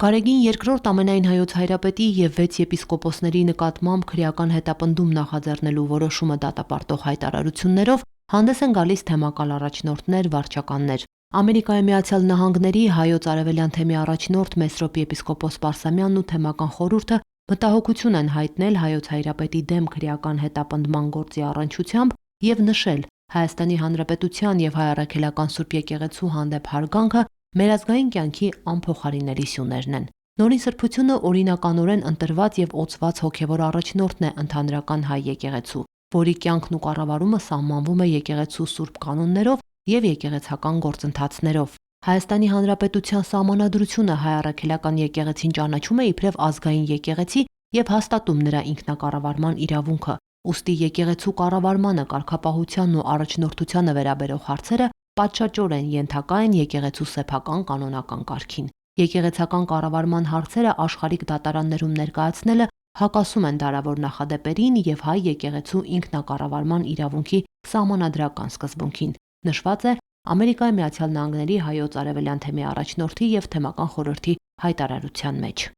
Գարեգին II ամենայն հայոց հայրապետի և 6 եպիսկոպոսների նկատմամբ քրեական հետապնդում նախաձեռնելու որոշումը դատապարտող հայտարարություններով հանդես են գալիս թեմակալ առաջնորդներ, վարչականներ։ Ամերիկայի Միացյալ Նահանգների հայոց արևելյան թեմի առաջնորդ Մեսրոպ եպիսկոպոս Պարսամյանն ու թեմական խորհուրդը մտահոգություն են հայտնել հայոց հայրապետի դեմ քրեական հետապնդման գործի առնչությամբ և նշել Հայաստանի Հանրապետության և Հայ Առաքելական Սուրբ Եկեղեցու հանդեպ հարգանքը մերազգային կյանքի անփոխարինելի սյուներն են։ Նորին սրբությունը օրինականորեն ընտրված և օծված հոգևոր առաջնորդն է ընդհանրական հայ եկեղեցու, որի կյանքն ու կառավարումը սահմանվում է եկեղեցու սուրբ կանոններով և եկեղեցական գործընթացներով։ Հայաստանի Հանրապետության Սահմանադրությունը Հայ Առաքելական եկեղեցին ճանաչում է իբրև ազգային եկեղեցի և հաստատում նրա ինքնակառավարման իրավունքը։ Ուստի եկեղեցու կառավարմանը, կարգապահությանն ու առաջնորդությանը վերաբերող հարցերը պատշաճորեն ենթակա են եկեղեցու սեփական կանոնական կարգին։ Եկեղեցական կառավարման հարցերը աշխարհիկ դատարաններում ներկայացնելը հակասում են դարավոր նախադեպերին և հայ եկեղեցու ինքնակառավարման իրավունքի սահմանադրական սկզբունքին, նշված է Ամերիկայի Միացյալ Նահանգների հայոց արևելյան թեմի առաջնորդի և թեմական խորհրդի հայտարարության մեջ։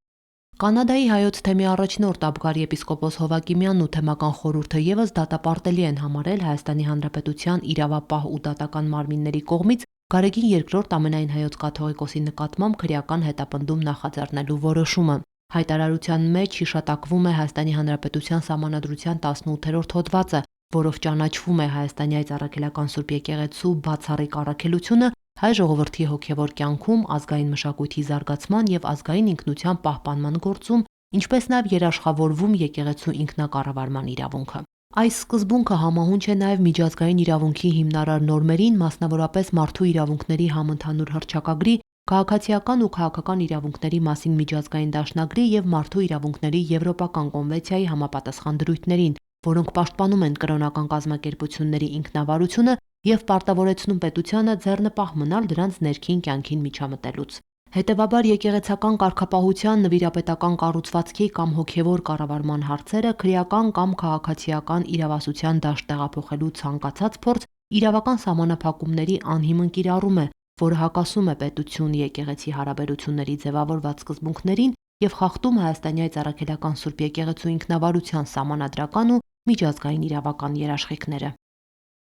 Կանադայի հայոց թեմի առաջնորդ Աբգար եպիսկոպոս Հովակիմյանն ու թեմական խորհուրդը ևս դատապարտելի են համարել Հայաստանի Հանրապետության իրավապահ ու դատական մարմինների կողմից Գարեգին II ամենայն հայոց կաթողիկոսի նկատմամբ քրեական հետապնդում նախաձեռնելու որոշումը։ Հայտարարության մեջ հիշատակվում է Հայաստանի Հանրապետության Սահմանադրության 18-րդ հոդվածը, որով ճանաչվում է Հայաստանի Հայ Առաքելական Սուրբ Եկեղեցու բացառիկ առաքելությունը հայ ժողովրդի հոգևոր կյանքում, ազգային մշակույթի զարգացման և ազգային ինքնության պահպանման գործում, ինչպես նաև երաշխավորվում եկեղեցու ինքնակառավարման իրավունքը։ Այս սկզբունքը համահունչ է նաև միջազգային իրավունքի հիմնարար նորմերին, մասնավորապես Մարդու իրավունքների համընդհանուր հռչակագրի, Քաղաքացիական ու քաղաքական իրավունքների մասին միջազգային դաշնագրի և Մարդու իրավունքների Եվրոպական կոնվենցիայի համապատասխան դրույթներին, որոնք պաշտպանում են կրոնական կազմակերպությունների ինքնավարությունը և պարտավորեցնում պետությանը ձեռնպահ մնալ դրանց ներքին կյանքին միջամտելուց։ Հետևաբար եկեղեցական կարգապահության, նվիրապետական կառուցվածքի կամ հոգևոր կառավարման հարցերը քրեական կամ քաղաքացիական իրավասության դաշտ տեղափոխելու ցանկացած փորձ իրավական սահմանափակումների անհիմն կիրառում է, որը հակասում է պետություն-եկեղեցի հարաբերությունների ձևավորված սկզբունքներին և խախտում Հայաստանի Հայ Առաքելական Սուրբ Եկեղեցու ինքնավարության սահմանադրական ու միջազգային իրավական երաշխիքները։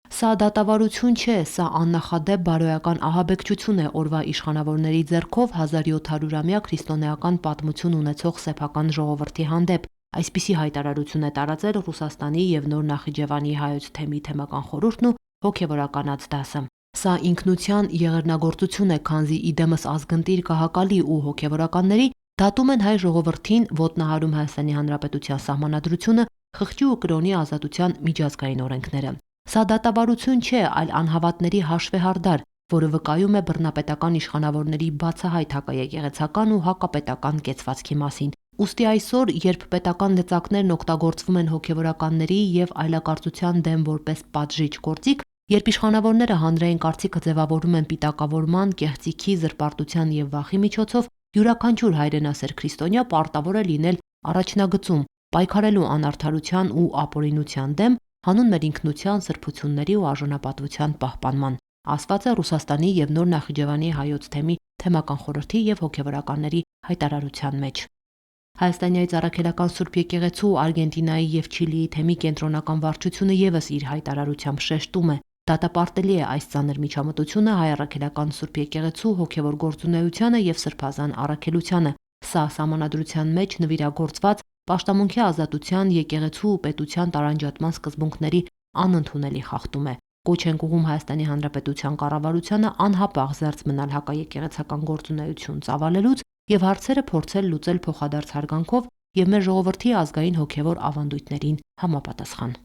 Սա դատավարություն չէ, սա աննախադեպ բարոյական ահաբեկչություն է օրվա իշխանավորների ձեռքով 1700-ամյա քրիստոնեական պատմություն ունեցող սեփական ժողովրդի հանդեպ, այսպիսի հայտարարություն է տարածել Ռուսաստանի և Նոր Նախիջևանի հայոց թեմի թեմական խորհուրդն ու հոգևորականաց դասը։ Սա ինքնության եղեռնագործություն է, քանզի իդեմս ազգընտիր կահակալի ու հոգևորականների դատում են հայ ժողովրդին, ոտնահարում Հայաստանի Հանրապետության Սահմանադրությունը, խղճի ու կրոնի ազատության միջազգային օրենքները։ Սա դատավարություն չէ, այլ անհավատների հաշվեհարդար, որը վկայում է բռնապետական իշխանավորների բացահայտ հակաեկեղեցական ու հակապետական կեցվածքի մասին։ Ուստի այսօր, երբ պետական լծակներն օգտագործվում են հոգևորականների և այլակարծության դեմ որպես պատժիչ գործիք, երբ իշխանավորները հանրային կարծիքը ձևավորում են պիտակավորման, կեղծիքի, զրպարտության և վախի միջոցով, յուրաքանչյուր հայրենասեր քրիստոնյա պարտավոր է լինել առաջնագծում, պայքարելու անարդարության ու ապօրինության դեմ, հանուն մեր ինքնության, սրբությունների ու արժանապատվության պահպանման, ասված է Ռուսաստանի և Նոր Նախիջևանի հայոց թեմի թեմական խորհրդի և հոգևորականների հայտարարության մեջ։ Հայաստանի Հայ Առաքելական Սուրբ Եկեղեցու, Արգենտինայի և Չիլիի թեմի կենտրոնական վարչությունը ևս իր հայտարարությամբ շեշտում է. դատապարտելի է այս ծանր միջամտությունը Հայ Առաքելական Սուրբ Եկեղեցու հոգևոր գործունեությանը և սրբազան առաքելությանը։ Սա սահմանադրության մեջ նվիրագործված պաշտամունքի ազատության, եկեղեցու ու պետության տարանջատման սկզբունքների անընդունելի խախտում է։ Կոչ ենք ուղղում Հայաստանի Հանրապետության կառավարությանը անհապաղ զերծ մնալ հակաեկեղեցական գործունեություն ծավալելուց և հարցերը փորձել լուծել փոխադարձ հարգանքով և մեր ժողովրդի ազգային հոգևոր ավանդույթներին համապատասխան։